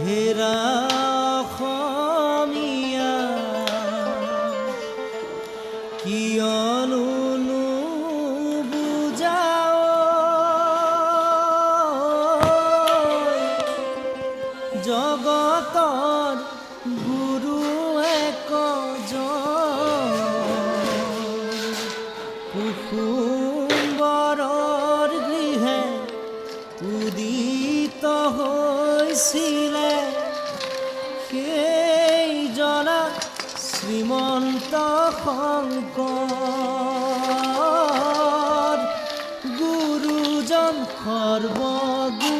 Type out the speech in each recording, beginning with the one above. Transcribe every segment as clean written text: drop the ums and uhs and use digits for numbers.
হেৰা অসমীয়া কিয়নো নুবুজাও জগতৰ গুৰু একজন কুসুম্বৰৰ গৃহে উদিত হৈছিলে সেই জনা শ্ৰীমন্ত শংকৰ গুৰুজন সৰ্বগুণাকৰ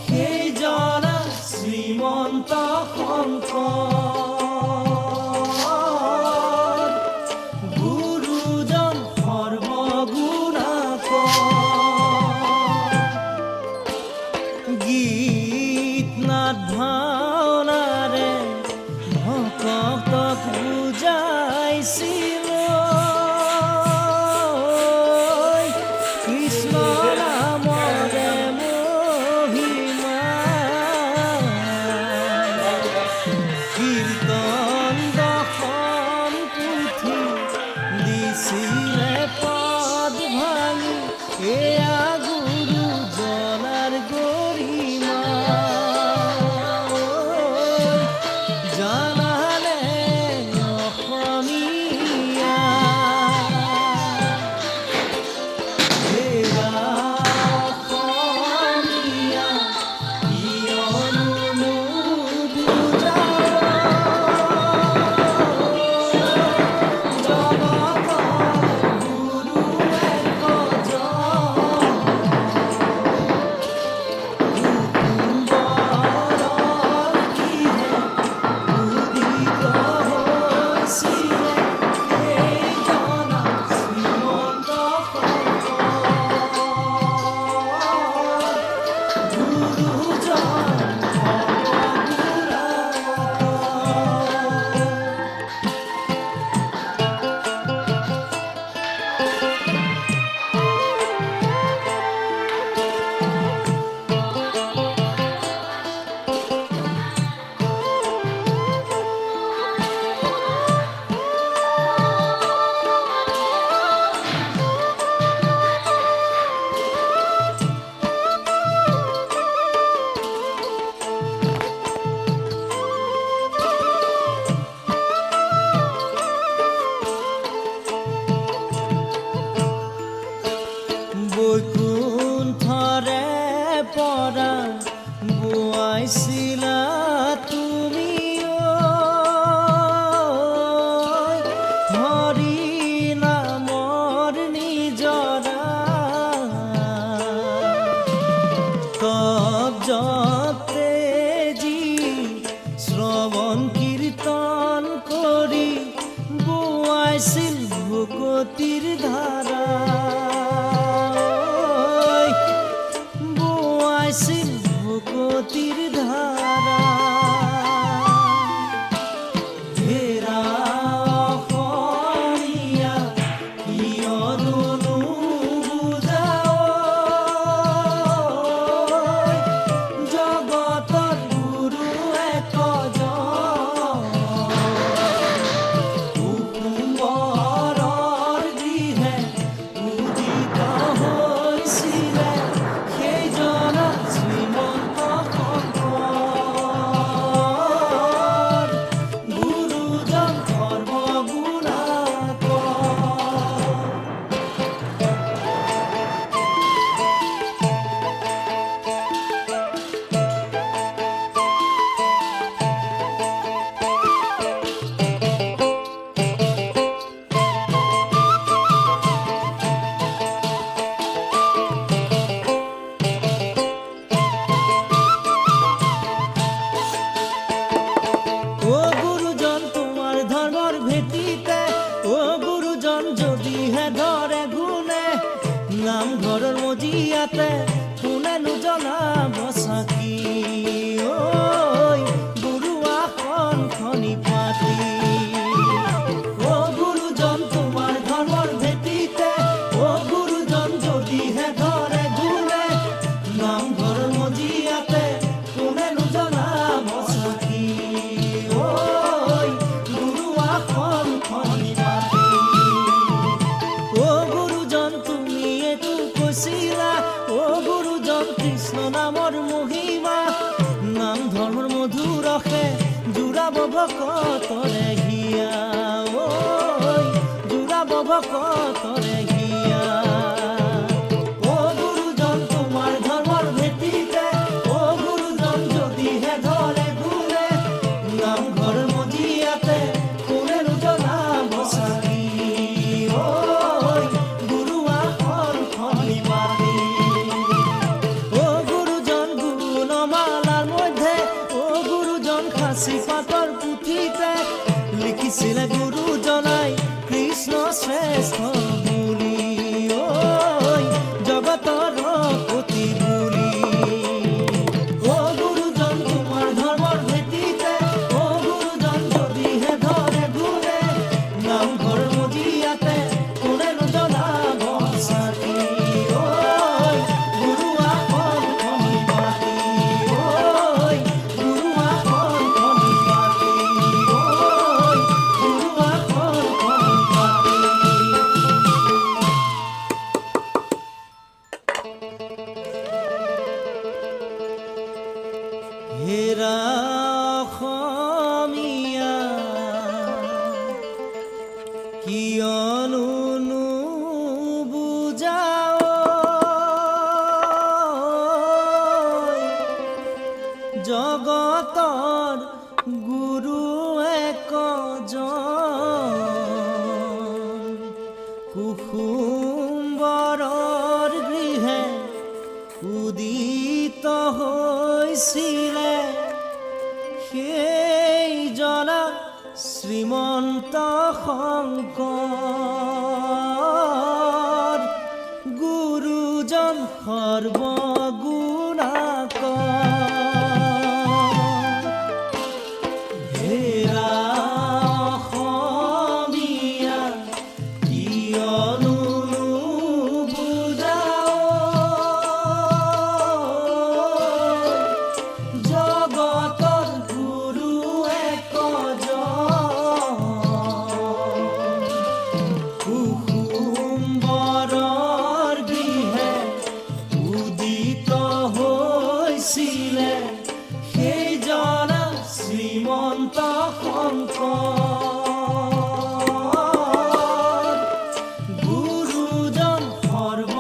সেই জনা শ্ৰীমন্ত শংকৰ গুৰুজন সৰ্বগুণাকৰ গীত নাট ভাওনাৰে ভকতক বুজাইছিল কৃষ্ণ নামৰে কীৰ্তন দশম পুথি দিছিলে পদ ভাঙি এয়া গুৰুজনাৰ গৰিমা জানালে অসমীয়া হেৰা অসমীয়া কিয়নো নুবুজাও বৈকুণ্ঠৰে পৰা বোৱাইছিলা তুমি হৰি নামৰ নিজৰা তবজতে যি শ্ৰৱণ কীৰ্তন কৰি বোৱাইছিল ভকতিৰ ধাৰা ভকতিৰ ধাৰা নামঘৰৰ মজিয়াতে কোনেনো জ্বলাব চাকি ঐ গুৰু আসন খনি পাতি অ গুৰুজন তোমাৰ ধৰ্মৰ ভেটিতে অ গুৰুজন যদিহে ধৰে ঘূৰে নামঘৰৰ মজিয়াতে কোনেনো জ্বলাব চাকি ঐ গুৰু আসন খনি পাতি অ গুৰুজন তুমি এইটো কৈছিলা অ গুৰুজন কৃষ্ণ নামৰ মহিমা নাম ধৰ্মৰ মধুৰ ৰসে জোৰাব ভকতৰে হিয়া ঐ জোৰাব ভকতৰে হিয়া অ গুৰুজন তোমাৰ ধৰ্মৰ ভেটিতে অ গুৰুজন যদিহে ধৰে ঘূৰে নামঘৰ মজিয়াতে কোনেনো জ্বলাব চাকি ঐ গুৰু আসন খনি পাতি অ গুৰুজন গুণমালাৰ মধ্যে অ গুৰুজন খাচী পাতৰ পুথিতে লিখিছিলে গুৰুজনাই কৃষ্ণ শ্ৰেষ্ঠ বুলি ঐ জগতৰ পতি বুলি অ গুৰুজন তোমাৰ ধৰ্মৰ ভেটিতে অ গুৰুজন যদিহে ধৰে ঘূৰে নামঘৰ মজিয়াতে কোনেনো জ্বলাব চাকি ঐ গুৰু আসন খনি পাতি ঐ গুৰু আসন খনি পাতি ঐ গুৰু আসন খনি পাতি হেৰা অসমীয়া কিয়নো নুবুজাও জগতৰ গুৰু একজন কুসুম্বৰৰ গৃহে উদিত হৈছিলে সেইজন শ্ৰীমন্ত শংকৰ গুৰুজন সৰ্বগুণাকৰ হেৰা অসমীয়া কিয়নো নুবুজাও জগতৰ গুৰু একজন কুসুম্বৰৰ গৃহে উদিত হৈছিলে সেইজন শ্ৰীমন্ত শংকৰ গুৰুজন সৰ্বগুণাকৰ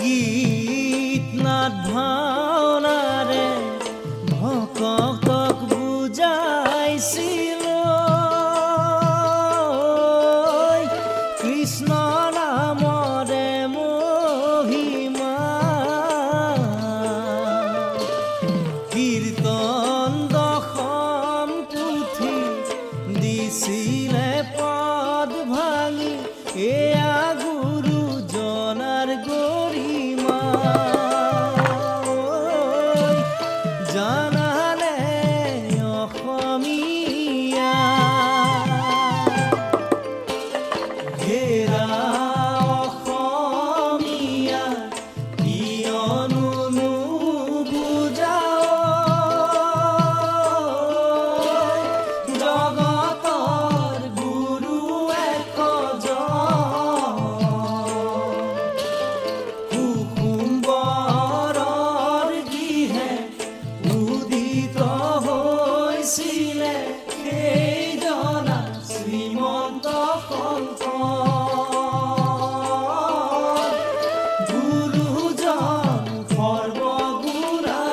গীত নাট ভাওনাৰে ভকতক বুজাইছিল কৃষ্ণ নামৰে মহিমা কীৰ্তন দশম পুথি দিছিলে পদ ভাঙি এয়া গুৰুজনাৰ গৰিমা ঐ জানানে অসমীয়া হেৰা অসমীয়া কিয়নো নুবুজাও জগতৰ গুৰু একজন কুসুম্বৰৰ গৃহে উদিত হৈছিলে সেইজন শ্ৰীমন্ত শংকৰ গুৰুজন সৰ্বগুণাকৰ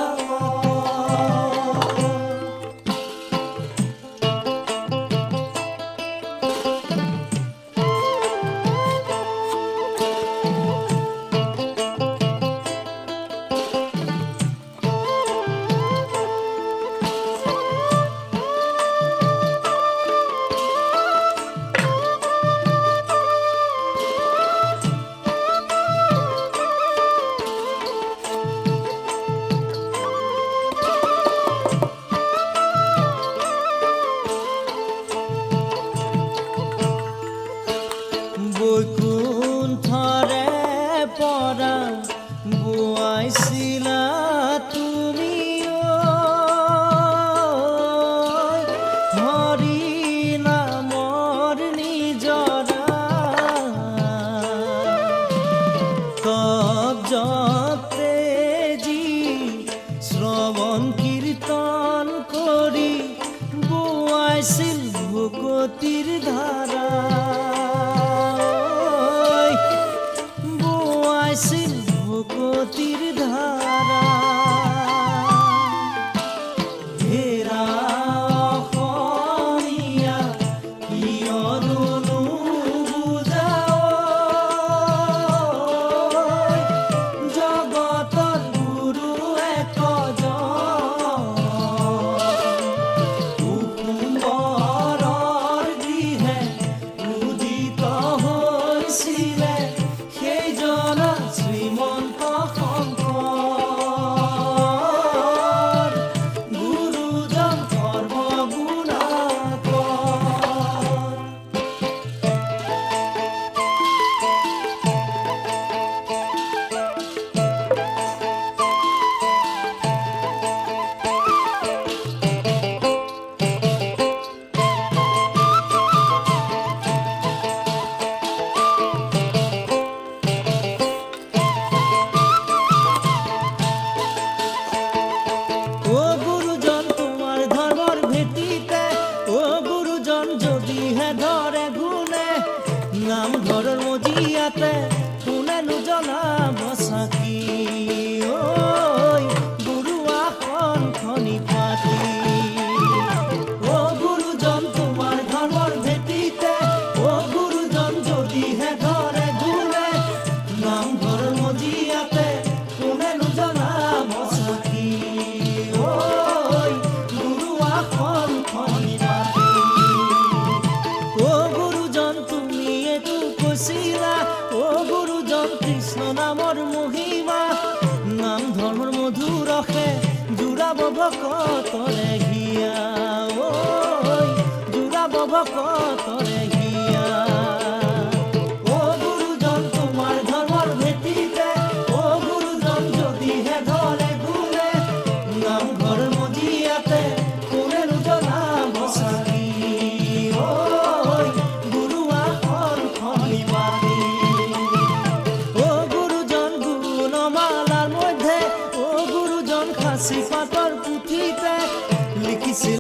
কিয়নো নুবুজাও জগতৰ গুৰু একজন কুসুম্বৰৰ গৃহে উদিত হৈছিলে সেইজন শ্ৰীমন্ত শংকৰ গুৰুজন সৰ্বগুণাকৰ। ও গুৰুজন তোমাৰ ধৰ্মৰ ভেটিতে ও গুৰুজন যদিহে ধৰে গুণে নামঘৰৰ মজিয়াতে কোনেনো জনাব চাকি ঐ গুৰু আসনখনি পাতি। ও গুৰুজন তোমাৰ ধৰ্মৰ ভেটিতে ও গুৰুজন যদিহে ধৰে গুণে নামঘৰৰ মজিয়াতে কোনেনো জনাব চাকি ঐ গুৰু আসনখনি পাতি। ও গুৰুজন তুমি এইটো কৈছিলা ও গুৰুজন কৃষ্ণ নামৰ মহিমা নাম ধৰ্মৰ মধুৰ ৰসে জোৰাব ভকতৰে হিয়া ঐ জোৰাব ভকতৰে হিয়া। ও গুৰুজন তোমাৰ ধৰ্মৰ ভেটিতে ও গুৰুজন যদিহে ধৰে গুণে নামঘৰ মজিয়াতে কোনেনো জনাব চাকি ঐ গুৰু আসনখনি পাতি। ও গুৰুজন গুণমালাৰ মধ্যে ও গুৰুজন সাঁচি